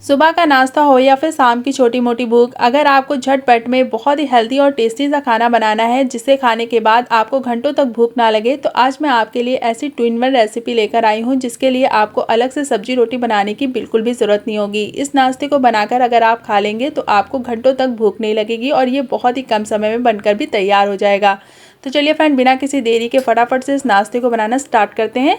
सुबह का नाश्ता हो या फिर शाम की छोटी मोटी भूख, अगर आपको झटपट में बहुत ही हेल्दी और टेस्टी सा खाना बनाना है जिसे खाने के बाद आपको घंटों तक भूख ना लगे, तो आज मैं आपके लिए ऐसी ट्विन वन रेसिपी लेकर आई हूँ जिसके लिए आपको अलग से सब्जी रोटी बनाने की बिल्कुल भी ज़रूरत नहीं होगी। इस नाश्ते को बनाकर अगर आप खा लेंगे तो आपको घंटों तक भूख नहीं लगेगी और ये बहुत ही कम समय में बनकर भी तैयार हो जाएगा। तो चलिए फ्रेंड, बिना किसी देरी के फटाफट से इस नाश्ते को बनाना स्टार्ट करते हैं।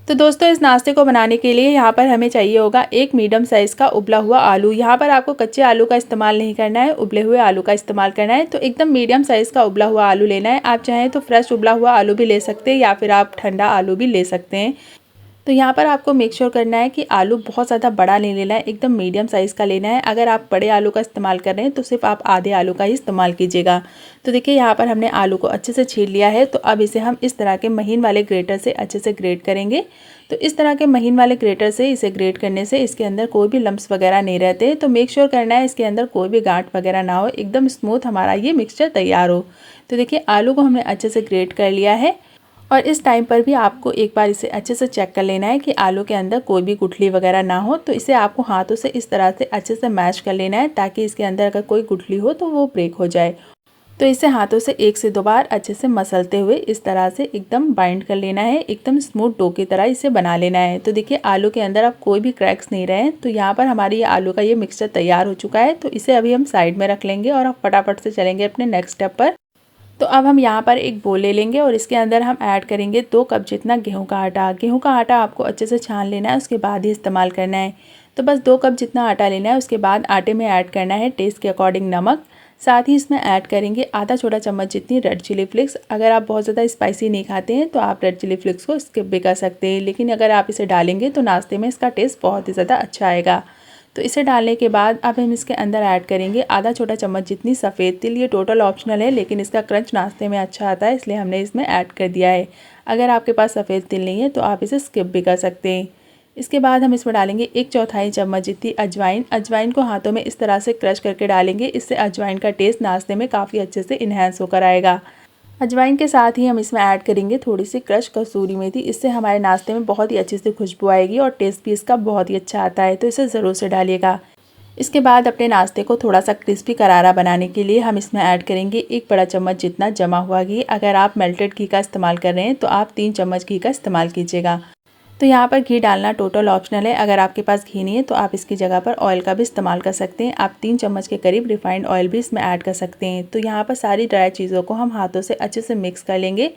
तो दोस्तों, इस नाश्ते को बनाने के लिए यहाँ पर हमें चाहिए होगा एक मीडियम साइज़ का उबला हुआ आलू। यहाँ पर आपको कच्चे आलू का इस्तेमाल नहीं करना है, उबले हुए आलू का इस्तेमाल करना है। तो एकदम मीडियम साइज़ का उबला हुआ आलू लेना है। आप चाहें तो फ्रेश उबला हुआ आलू भी ले सकते हैं या फिर आप ठंडा आलू भी ले सकते हैं। तो यहाँ पर आपको मेक श्योर करना है कि आलू बहुत ज़्यादा बड़ा नहीं लेना है, एकदम मीडियम साइज़ का लेना है। अगर आप बड़े आलू का इस्तेमाल कर रहे हैं तो सिर्फ आप आधे आलू का ही इस्तेमाल कीजिएगा। तो देखिए, यहाँ पर हमने आलू को अच्छे से छील लिया है। तो अब इसे हम इस तरह के महीन वाले ग्रेटर से अच्छे से ग्रेट करेंगे। तो इस तरह के महीन वाले ग्रेटर से इसे ग्रेट करने से इसके अंदर कोई भी लम्प्स वगैरह नहीं रहते। तो मेक श्योर करना है इसके अंदर कोई भी गांठ वगैरह ना हो, एकदम स्मूथ हमारा ये मिक्सचर तैयार हो। तो देखिए, आलू को हमने अच्छे से ग्रेट कर लिया है और इस टाइम पर भी आपको एक बार इसे अच्छे से चेक कर लेना है कि आलू के अंदर कोई भी गुठली वगैरह ना हो। तो इसे आपको हाथों से इस तरह से अच्छे से मैश कर लेना है ताकि इसके अंदर अगर कोई गुठली हो तो वो ब्रेक हो जाए। तो इसे हाथों से 1 से 2 बार अच्छे से मसलते हुए इस तरह से एकदम बाइंड कर लेना है, एकदम स्मूथ डो की तरह इसे बना लेना है। तो देखिए, आलू के अंदर अब कोई भी क्रैक्स नहीं रहे। तो यहाँ पर हमारी ये आलू का ये मिक्सचर तैयार हो चुका है। तो इसे अभी हम साइड में रख लेंगे और अब फटाफट से चलेंगे अपने नेक्स्ट स्टेप पर। तो अब हम यहाँ पर एक बोल ले लेंगे और इसके अंदर हम ऐड करेंगे 2 कप जितना गेहूं का आटा। गेहूं का आटा आपको अच्छे से छान लेना है, उसके बाद ही इस्तेमाल करना है। तो बस 2 कप जितना आटा लेना है। उसके बाद आटे में ऐड करना है टेस्ट के अकॉर्डिंग नमक। साथ ही इसमें ऐड करेंगे आधा छोटा चम्मच जितनी रेड चिली फ्लेक्स। अगर आप बहुत ज़्यादा स्पाइसी नहीं खाते हैं तो आप रेड चिली फ्लेक्स को स्किप भी कर सकते हैं, लेकिन अगर आप इसे डालेंगे तो नाश्ते में इसका टेस्ट बहुत ही ज़्यादा अच्छा आएगा। तो इसे डालने के बाद अब हम इसके अंदर ऐड करेंगे आधा छोटा चम्मच जितनी सफ़ेद तिल। ये टोटल ऑप्शनल है, लेकिन इसका क्रंच नाश्ते में अच्छा आता है, इसलिए हमने इसमें ऐड कर दिया है। अगर आपके पास सफ़ेद तिल नहीं है तो आप इसे स्किप भी कर सकते हैं। इसके बाद हम इसमें डालेंगे 1/4 चम्मच जितनी अजवाइन। अजवाइन को हाथों में इस तरह से क्रश करके डालेंगे, इससे अजवाइन का टेस्ट नाश्ते में काफ़ी अच्छे से इन्हेंस होकर आएगा। अजवाइन के साथ ही हम इसमें ऐड करेंगे थोड़ी सी क्रश कसूरी मेथी। इससे हमारे नाश्ते में बहुत ही अच्छी सी खुशबू आएगी और टेस्ट भी इसका बहुत ही अच्छा आता है, तो इसे ज़रूर से डालिएगा। इसके बाद अपने नाश्ते को थोड़ा सा क्रिस्पी करारा बनाने के लिए हम इसमें ऐड करेंगे 1 बड़ा चम्मच जितना जमा हुआ घी। अगर आप मेल्टेड घी का इस्तेमाल कर रहे हैं तो आप 3 चम्मच घी का इस्तेमाल कीजिएगा। तो यहाँ पर घी डालना टोटल ऑप्शनल है। अगर आपके पास घी नहीं है तो आप इसकी जगह पर ऑयल का भी इस्तेमाल कर सकते हैं। आप 3 चम्मच के करीब रिफाइंड ऑयल भी इसमें ऐड कर सकते हैं। तो यहाँ पर सारी ड्राई चीज़ों को हम हाथों से अच्छे से मिक्स कर लेंगे।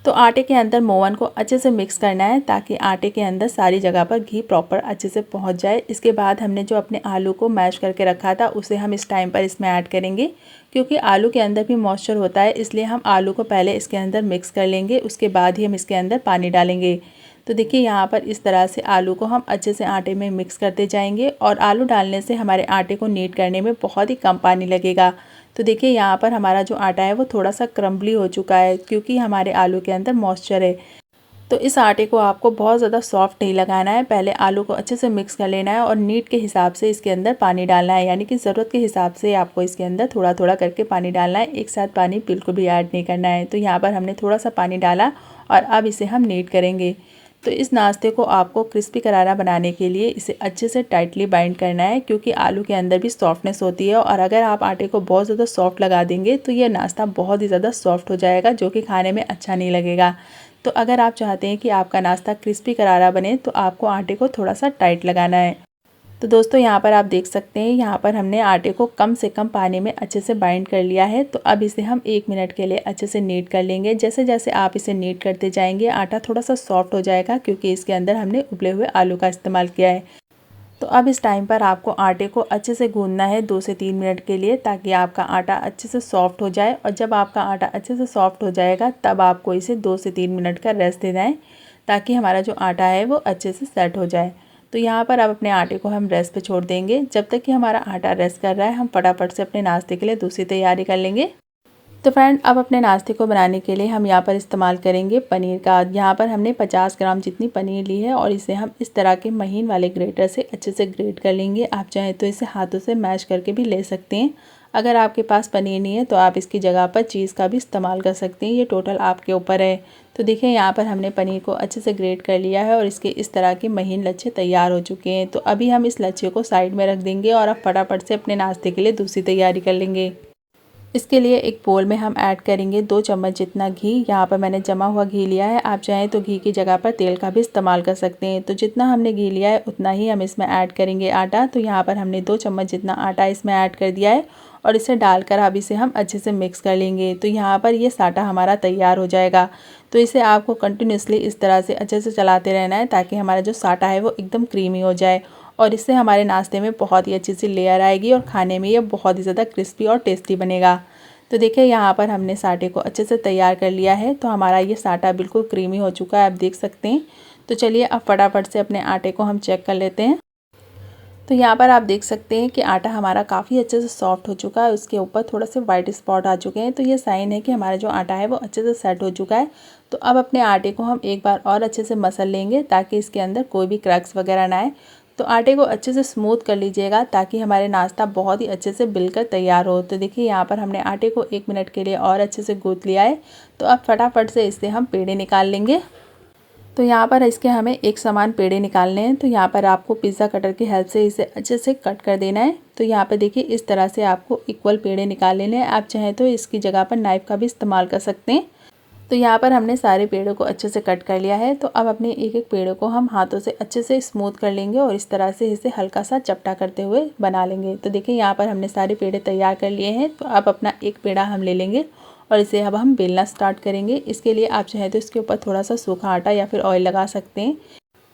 तो आटे के अंदर मोवन को अच्छे से मिक्स करना है ताकि आटे के अंदर सारी जगह पर घी प्रॉपर अच्छे से पहुंच जाए। इसके बाद हमने जो अपने आलू को मैश करके रखा था उसे हम इस टाइम पर इसमें ऐड करेंगे। क्योंकि आलू के अंदर भी मॉइस्चर होता है, इसलिए हम आलू को पहले इसके अंदर मिक्स कर लेंगे, उसके बाद ही हम इसके अंदर पानी डालेंगे। तो देखिए, यहाँ पर इस तरह से आलू को हम अच्छे से आटे में मिक्स करते जाएंगे और आलू डालने से हमारे आटे को नीट करने में बहुत ही कम पानी लगेगा। तो देखिए, यहाँ पर हमारा जो आटा है वो थोड़ा सा क्रम्बली हो चुका है क्योंकि हमारे आलू के अंदर मॉइस्चर है। तो इस आटे को आपको बहुत ज़्यादा सॉफ्ट नहीं लगाना है, पहले आलू को अच्छे से मिक्स कर लेना है और नीड के हिसाब से इसके अंदर पानी डालना है, यानी कि ज़रूरत के हिसाब से आपको इसके अंदर थोड़ा थोड़ा करके पानी डालना है। एक साथ पानी बिल्कुल भी ऐड नहीं करना है। तो यहाँ पर हमने थोड़ा सा पानी डाला और अब इसे हम नीड करेंगे। तो इस नाश्ते को आपको क्रिस्पी करारा बनाने के लिए इसे अच्छे से टाइटली बाइंड करना है, क्योंकि आलू के अंदर भी सॉफ्टनेस होती है और अगर आप आटे को बहुत ज़्यादा सॉफ्ट लगा देंगे तो ये नाश्ता बहुत ही ज़्यादा सॉफ्ट हो जाएगा, जो कि खाने में अच्छा नहीं लगेगा। तो अगर आप चाहते हैं कि आपका नाश्ता क्रिस्पी करारा बने तो आपको आटे को थोड़ा सा टाइट लगाना है। तो दोस्तों, यहाँ पर आप देख सकते हैं, यहाँ पर हमने आटे को कम से कम पानी में अच्छे से बाइंड कर लिया है। तो अब इसे हम 1 मिनट के लिए अच्छे से नीट कर लेंगे। जैसे जैसे आप इसे नीट करते जाएंगे आटा थोड़ा सा सॉफ्ट हो जाएगा, क्योंकि इसके अंदर हमने उबले हुए आलू का इस्तेमाल किया है। तो अब इस टाइम पर आपको आटे को अच्छे से गूंदना है 2 से 3 मिनट के लिए, ताकि आपका आटा अच्छे से सॉफ्ट हो जाए। और जब आपका आटा अच्छे से सॉफ्ट हो जाएगा तब आपको इसे 2 से 3 मिनट का रेस्ट देना है, ताकि हमारा जो आटा है वो अच्छे से सेट हो जाए। तो यहाँ पर अब अपने आटे को हम रेस्ट पे छोड़ देंगे। जब तक कि हमारा आटा रेस्ट कर रहा है हम फटाफट से अपने नाश्ते के लिए दूसरी तैयारी कर लेंगे। तो फ्रेंड, अब अपने नाश्ते को बनाने के लिए हम यहाँ पर इस्तेमाल करेंगे पनीर का। यहाँ पर हमने 50 ग्राम जितनी पनीर ली है और इसे हम इस तरह के महीन वाले ग्रेटर से अच्छे से ग्रेट कर लेंगे। आप चाहें तो इसे हाथों से मैश करके भी ले सकते हैं। अगर आपके पास पनीर नहीं है तो आप इसकी जगह पर चीज़ का भी इस्तेमाल कर सकते हैं, ये टोटल आपके ऊपर है। तो देखिए यहाँ पर हमने पनीर को अच्छे से ग्रेट कर लिया है और इसके इस तरह के महीन लच्छे तैयार हो चुके हैं। तो अभी हम इस लच्छे को साइड में रख देंगे और अब फटाफट से अपने नाश्ते के लिए दूसरी तैयारी कर लेंगे। इसके लिए एक बोल में हम ऐड करेंगे 2 चम्मच जितना घी। यहाँ पर मैंने जमा हुआ घी लिया है, आप चाहें तो घी की जगह पर तेल का भी इस्तेमाल कर सकते हैं। तो जितना हमने घी लिया है उतना ही हम इसमें ऐड करेंगे आटा। तो यहाँ पर हमने 2 चम्मच जितना आटा इसमें ऐड कर दिया है और इसे डालकर अब इसे हम अच्छे से मिक्स कर लेंगे। तो यहाँ पर ये साटा हमारा तैयार हो जाएगा। तो इसे आपको कंटिन्यूसली इस तरह से अच्छे से चलाते रहना है ताकि हमारा जो साटा है वो एकदम क्रीमी हो जाए और इससे हमारे नाश्ते में बहुत ही अच्छी सी लेयर आएगी और खाने में ये बहुत ही ज़्यादा क्रिस्पी और टेस्टी बनेगा। तो देखिए यहाँ पर हमने साटे को अच्छे से तैयार कर लिया है। तो हमारा ये साटा बिल्कुल क्रीमी हो चुका है, आप देख सकते हैं। तो चलिए अब फटाफट से अपने आटे को हम चेक कर लेते हैं। तो यहाँ पर आप देख सकते हैं कि आटा हमारा काफ़ी अच्छे से सॉफ्ट हो चुका है, उसके ऊपर थोड़ा से वाइट स्पॉट आ चुके हैं। तो ये साइन है कि हमारा जो आटा है वो अच्छे से सेट हो चुका है। तो अब अपने आटे को हम एक बार और अच्छे से मसल लेंगे ताकि इसके अंदर कोई भी क्रैक्स वगैरह ना आए। तो आटे को अच्छे से स्मूथ कर लीजिएगा ताकि हमारे नाश्ता बहुत ही अच्छे से बिलकर तैयार हो। तो देखिए यहाँ पर हमने आटे को 1 मिनट के लिए और अच्छे से गूँथ लिया है। तो अब फटाफट से इससे हम पेड़े निकाल लेंगे। तो यहाँ पर इसके हमें एक समान पेड़े निकालने हैं। तो यहाँ पर आपको पिज़्ज़ा कटर की हेल्प से इसे अच्छे से कट कर देना है। तो यहाँ पर देखिए इस तरह से आपको इक्वल पेड़े निकाल लेने हैं। आप चाहें तो इसकी जगह पर नाइफ़ का भी इस्तेमाल कर सकते हैं। तो यहाँ पर हमने सारे पेड़ों को अच्छे से कट कर लिया है। तो अब अपने एक एक पेड़ों को हम हाथों से अच्छे से स्मूथ कर लेंगे और इस तरह से इसे हल्का सा चपटा करते हुए बना लेंगे। तो देखिए यहाँ पर हमने सारे पेड़े तैयार कर लिए हैं। तो अब अपना एक पेड़ा हम ले लेंगे और इसे अब हम बेलना स्टार्ट करेंगे। इसके लिए आप चाहें तो इसके ऊपर थोड़ा सा सूखा आटा या फिर ऑयल लगा सकते हैं।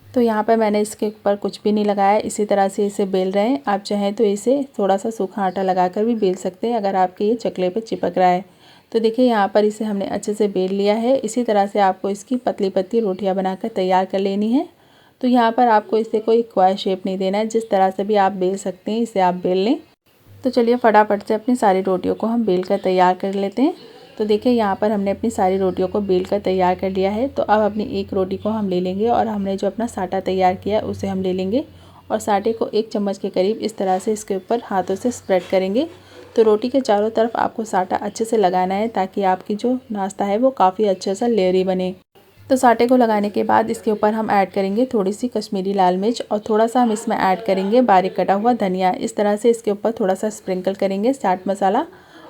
तो यहाँ पर मैंने इसके ऊपर कुछ भी नहीं लगाया, इसी तरह से इसे बेल रहे हैं। आप चाहें तो इसे थोड़ा सा सूखा आटा लगाकर भी बेल सकते हैं अगर आपके ये चकले पे चिपक रहा है। तो देखिए यहाँ पर इसे हमने अच्छे से बेल लिया है। इसी तरह से आपको इसकी पतली पतली रोटियाँ बनाकर तैयार कर लेनी है। तो यहाँ पर आपको इसे कोई स्क्वायर शेप नहीं देना है, जिस तरह से भी आप बेल सकते हैं इसे आप बेल लें। तो चलिए फटाफट से अपनी सारी रोटियों को हम बेल कर तैयार कर लेते हैं। तो देखिए यहाँ पर हमने अपनी सारी रोटियों को बेल कर तैयार कर लिया है। तो अब अपनी एक रोटी को हम ले लेंगे और हमने जो अपना साटा तैयार किया उसे हम ले लेंगे और साटे को 1 चम्मच के करीब इस तरह से इसके ऊपर हाथों से स्प्रेड करेंगे। तो रोटी के चारों तरफ आपको साटा अच्छे से लगाना है ताकि आपकी जो नाश्ता है वो काफ़ी अच्छे सा लेयरी बने। तो साटे को लगाने के बाद इसके ऊपर हम ऐड करेंगे थोड़ी सी कश्मीरी लाल मिर्च और थोड़ा सा हम इसमें ऐड करेंगे बारीक कटा हुआ धनिया। इस तरह से इसके ऊपर थोड़ा सा स्प्रिंकल करेंगे चाट मसाला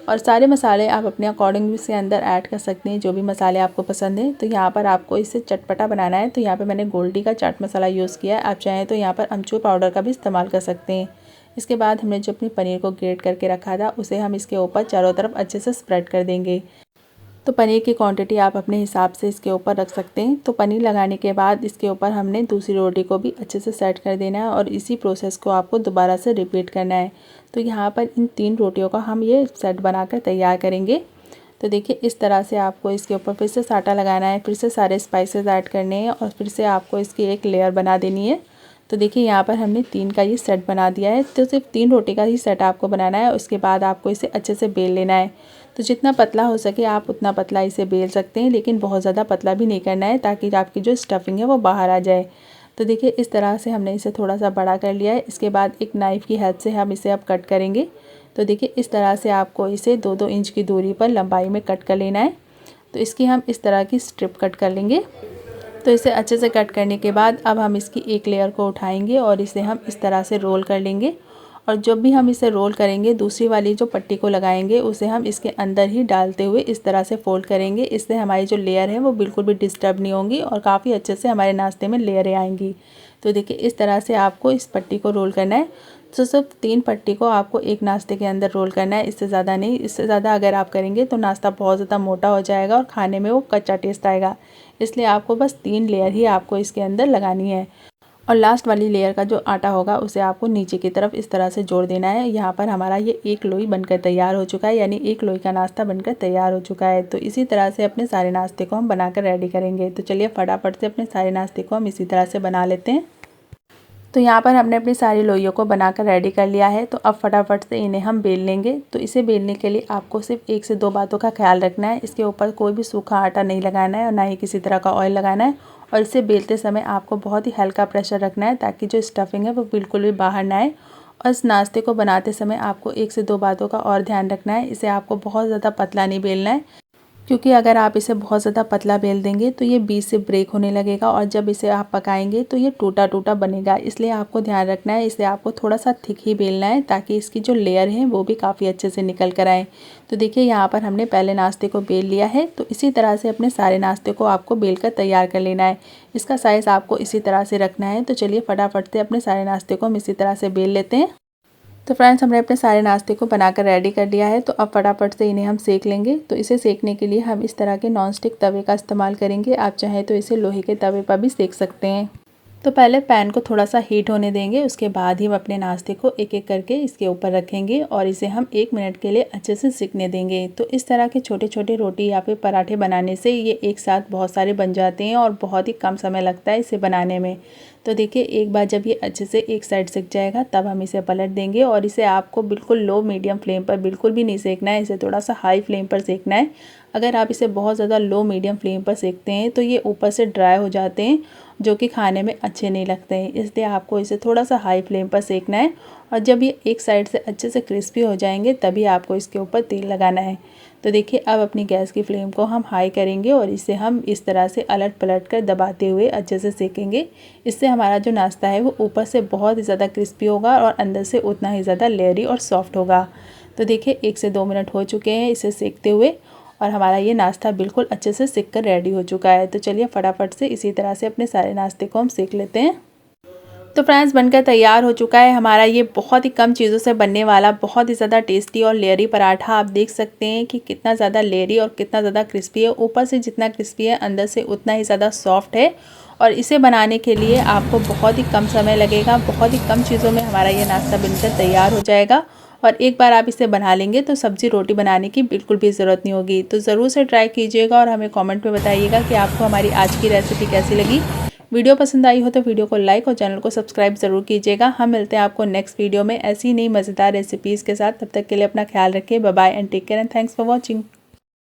और सारे मसाले आप अपने अकॉर्डिंग इसके अंदर ऐड कर सकते हैं, जो भी मसाले आपको पसंद हैं। तो यहाँ पर आपको इसे चटपटा बनाना है। तो यहाँ पर मैंने गोल्डी का चाट मसाला यूज़ किया है, आप चाहें तो यहाँ पर अमचूर पाउडर का भी इस्तेमाल कर सकते हैं। इसके बाद हमने जो अपनी पनीर को ग्रेट करके रखा था उसे हम इसके ऊपर चारों तरफ अच्छे से स्प्रेड कर देंगे। तो पनीर की क्वांटिटी आप अपने हिसाब से इसके ऊपर रख सकते हैं। तो पनीर लगाने के बाद इसके ऊपर हमने दूसरी रोटी को भी अच्छे से सेट कर देना है और इसी प्रोसेस को आपको दोबारा से रिपीट करना है। तो यहाँ पर इन 3 रोटियों का हम ये सेट बनाकर तैयार करेंगे। तो देखिए इस तरह से आपको इसके ऊपर फिर से साटा लगाना है, फिर से सारे स्पाइसेस ऐड करने हैं और फिर से आपको इसकी एक लेयर बना देनी है। तो देखिए यहाँ पर हमने 3 का ये सेट बना दिया है। तो सिर्फ 3 रोटी का ही सेट आपको बनाना है, उसके बाद आपको इसे अच्छे से बेल लेना है। तो जितना पतला हो सके आप उतना पतला इसे बेल सकते हैं, लेकिन बहुत ज़्यादा पतला भी नहीं करना है ताकि आपकी जो स्टफिंग है वो बाहर आ जाए। तो देखिए इस तरह से हमने इसे थोड़ा सा बड़ा कर लिया है। इसके बाद एक नाइफ़ की हेल्प से हम इसे अब कट करेंगे। तो देखिए इस तरह से आपको इसे 2-2 इंच की दूरी पर लंबाई में कट कर लेना है। तो इसकी हम इस तरह की स्ट्रिप कट कर लेंगे। तो इसे अच्छे से कट करने के बाद अब हम इसकी एक लेयर को उठाएंगे और इसे हम इस तरह से रोल कर लेंगे और जब भी हम इसे रोल करेंगे दूसरी वाली जो पट्टी को लगाएंगे उसे हम इसके अंदर ही डालते हुए इस तरह से फोल्ड करेंगे। इससे हमारी जो लेयर है वो बिल्कुल भी डिस्टर्ब नहीं होंगी और काफ़ी अच्छे से हमारे नाश्ते में लेयरें आएंगी। तो देखिए इस तरह से आपको इस पट्टी को रोल करना है। तो सिर्फ 3 पट्टी को आपको एक नाश्ते के अंदर रोल करना है, इससे ज़्यादा नहीं। इससे ज़्यादा अगर आप करेंगे तो नाश्ता बहुत ज़्यादा मोटा हो जाएगा और खाने में वो कच्चा टेस्ट आएगा। इसलिए आपको बस 3 लेयर ही आपको इसके अंदर लगानी है और लास्ट वाली लेयर का जो आटा होगा उसे आपको नीचे की तरफ इस तरह से जोड़ देना है। यहाँ पर हमारा ये एक लोई बनकर तैयार हो चुका है, यानी एक लोई का नाश्ता बनकर तैयार हो चुका है। तो इसी तरह से अपने सारे नाश्ते को हम बनाकर रेडी करेंगे। तो चलिए फटाफट से अपने सारे नाश्ते को हम इसी तरह से बना लेते हैं। तो यहाँ पर हमने अपनी सारी लोइयों को बनाकर रेडी कर लिया है। तो अब फटाफट से इन्हें हम बेल लेंगे। तो इसे बेलने के लिए आपको सिर्फ 1 से 2 बातों का ख्याल रखना है। इसके ऊपर कोई भी सूखा आटा नहीं लगाना है और ना ही किसी तरह का ऑयल लगाना है और इसे बेलते समय आपको बहुत ही हल्का प्रेशर रखना है ताकि जो स्टफिंग है वो बिल्कुल भी बाहर ना आए और इस नाश्ते को बनाते समय आपको 1 से 2 बातों का और ध्यान रखना है। इसे आपको बहुत ज़्यादा पतला नहीं बेलना है, क्योंकि अगर आप इसे बहुत ज़्यादा पतला बेल देंगे तो ये बीच से ब्रेक होने लगेगा और जब इसे आप पकाएंगे तो ये टूटा टूटा बनेगा। इसलिए आपको ध्यान रखना है, इसे आपको थोड़ा सा थिक ही बेलना है ताकि इसकी जो लेयर है वो भी काफ़ी अच्छे से निकल कर आए। तो देखिए यहाँ पर हमने पहले नाश्ते को बेल लिया है, तो इसी तरह से अपने सारे नाश्ते को आपको बेल कर तैयार कर लेना है। इसका साइज़ आपको इसी तरह से रखना है। तो चलिए फटाफट से अपने सारे नाश्ते को हम इसी तरह से बेल लेते हैं। तो फ्रेंड्स, हमने अपने सारे नाश्ते को बनाकर रेडी कर लिया है। तो अब फटाफट से इन्हें हम सेक लेंगे। तो इसे सेकने के लिए हम इस तरह के नॉनस्टिक तवे का इस्तेमाल करेंगे। आप चाहें तो इसे लोहे के तवे पर भी सेक सकते हैं। तो पहले पैन को थोड़ा सा हीट होने देंगे, उसके बाद ही हम अपने नाश्ते को एक एक करके इसके ऊपर रखेंगे और इसे हम 1 मिनट के लिए अच्छे से सिकने देंगे। तो इस तरह के छोटे छोटे रोटी या फिर पराठे बनाने से ये एक साथ बहुत सारे बन जाते हैं और बहुत ही कम समय लगता है इसे बनाने में। तो देखिए, एक बार जब ये अच्छे से एक साइड सिक जाएगा तब हम इसे पलट देंगे और इसे आपको बिल्कुल लो मीडियम फ्लेम पर बिल्कुल भी नहीं सेकना है, इसे थोड़ा सा हाई फ्लेम पर सेकना है। अगर आप इसे बहुत ज़्यादा लो मीडियम फ्लेम पर सेकते हैं तो ये ऊपर से ड्राई हो जाते हैं, जो कि खाने में अच्छे नहीं लगते हैं। इसलिए आपको इसे थोड़ा सा हाई फ्लेम पर सेकना है और जब ये एक साइड से अच्छे से क्रिस्पी हो जाएंगे तभी आपको इसके ऊपर तेल लगाना है। तो देखिए, अब अपनी गैस की फ्लेम को हम हाई करेंगे और इसे हम इस तरह से अलट पलट कर दबाते हुए अच्छे से सेकेंगे। इससे हमारा जो नाश्ता है वो ऊपर से बहुत ही ज़्यादा क्रिस्पी होगा और अंदर से उतना ही ज़्यादा लेयरी और सॉफ्ट होगा। तो देखिए, 1 से 2 मिनट हो चुके हैं इसे सेकते हुए और हमारा ये नाश्ता बिल्कुल अच्छे से सिक कर रेडी हो चुका है। तो चलिए फटाफट से इसी तरह से अपने सारे नाश्ते को हम सेक लेते हैं। तो फ्रेंड्स, बनकर तैयार हो चुका है हमारा ये बहुत ही कम चीज़ों से बनने वाला बहुत ही ज़्यादा टेस्टी और लेयरी पराठा। आप देख सकते हैं कि कितना ज़्यादा लेयरी और कितना ज़्यादा क्रिस्पी है। ऊपर से जितना क्रिस्पी है अंदर से उतना ही ज़्यादा सॉफ्ट है और इसे बनाने के लिए आपको बहुत ही कम समय लगेगा। बहुत ही कम चीज़ों में हमारा ये नाश्ता बनकर तैयार हो जाएगा और एक बार आप इसे बना लेंगे तो सब्ज़ी रोटी बनाने की बिल्कुल भी ज़रूरत नहीं होगी। तो ज़रूर से ट्राई कीजिएगा और हमें कमेंट में बताइएगा कि आपको हमारी आज की रेसिपी कैसी लगी। वीडियो पसंद आई हो तो वीडियो को लाइक और चैनल को सब्सक्राइब ज़रूर कीजिएगा। हम मिलते हैं आपको नेक्स्ट वीडियो में ऐसी नई मज़ेदार रेसिपीज़ के साथ। तब तक के लिए अपना ख्याल रखिए। Bye bye and take care and thanks for watching.